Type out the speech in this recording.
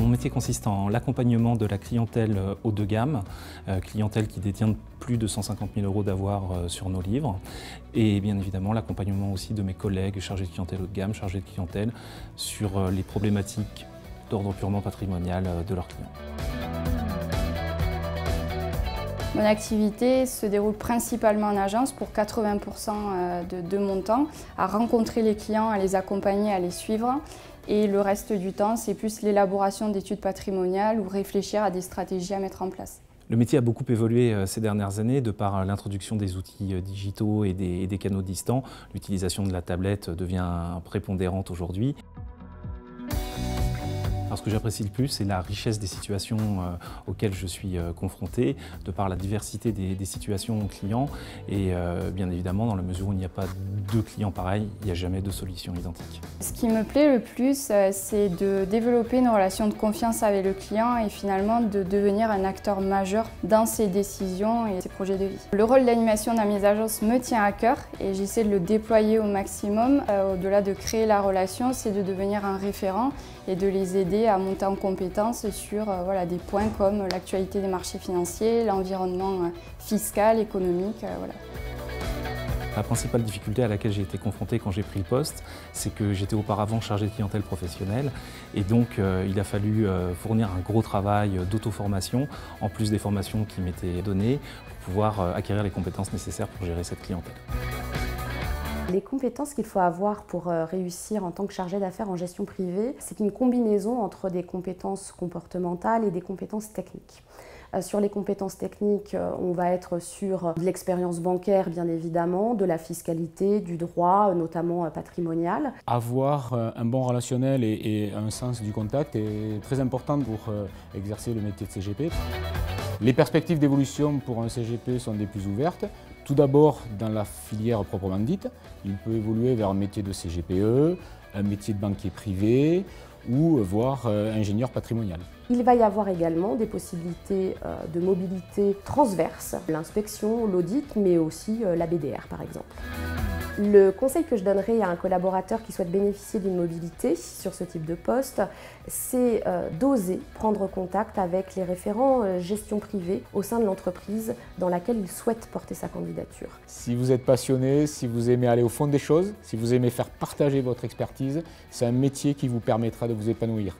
Mon métier consiste en l'accompagnement de la clientèle haut de gamme, clientèle qui détient plus de 150 000 € d'avoir sur nos livres, et bien évidemment l'accompagnement aussi de mes collègues chargés de clientèle haut de gamme, chargés de clientèle sur les problématiques d'ordre purement patrimonial de leurs clients. Mon activité se déroule principalement en agence pour 80% de mon temps, à rencontrer les clients, à les accompagner, à les suivre. Et le reste du temps, c'est plus l'élaboration d'études patrimoniales ou réfléchir à des stratégies à mettre en place. Le métier a beaucoup évolué ces dernières années de par l'introduction des outils digitaux et des canaux distants. L'utilisation de la tablette devient prépondérante aujourd'hui. Alors, ce que j'apprécie le plus, c'est la richesse des situations auxquelles je suis confronté, de par la diversité des situations clients. Et bien évidemment, dans la mesure où il n'y a pas deux clients pareils, il n'y a jamais deux solutions identiques. Ce qui me plaît le plus, c'est de développer une relation de confiance avec le client et finalement de devenir un acteur majeur dans ses décisions et ses projets de vie. Le rôle d'animation dans mes agences me tient à cœur et j'essaie de le déployer au maximum. Au-delà de créer la relation, c'est de devenir un référent et de les aider à monter en compétences sur des points comme l'actualité des marchés financiers, l'environnement fiscal, économique. La principale difficulté à laquelle j'ai été confronté quand j'ai pris le poste, c'est que j'étais auparavant chargé de clientèle professionnelle et donc il a fallu fournir un gros travail d'auto-formation, en plus des formations qui m'étaient données, pour pouvoir acquérir les compétences nécessaires pour gérer cette clientèle. Les compétences qu'il faut avoir pour réussir en tant que chargé d'affaires en gestion privée, c'est une combinaison entre des compétences comportementales et des compétences techniques. Sur les compétences techniques, on va être sur de l'expérience bancaire bien évidemment, de la fiscalité, du droit, notamment patrimonial. Avoir un bon relationnel et un sens du contact est très important pour exercer le métier de CGP. Les perspectives d'évolution pour un CGP sont des plus ouvertes. Tout d'abord dans la filière proprement dite, il peut évoluer vers un métier de CGPE, un métier de banquier privé ou voire ingénieur patrimonial. Il va y avoir également des possibilités de mobilité transverse, l'inspection, l'audit, mais aussi la BDR par exemple. Le conseil que je donnerais à un collaborateur qui souhaite bénéficier d'une mobilité sur ce type de poste, c'est d'oser prendre contact avec les référents gestion privée au sein de l'entreprise dans laquelle il souhaite porter sa candidature. Si vous êtes passionné, si vous aimez aller au fond des choses, si vous aimez faire partager votre expertise, c'est un métier qui vous permettra de vous épanouir.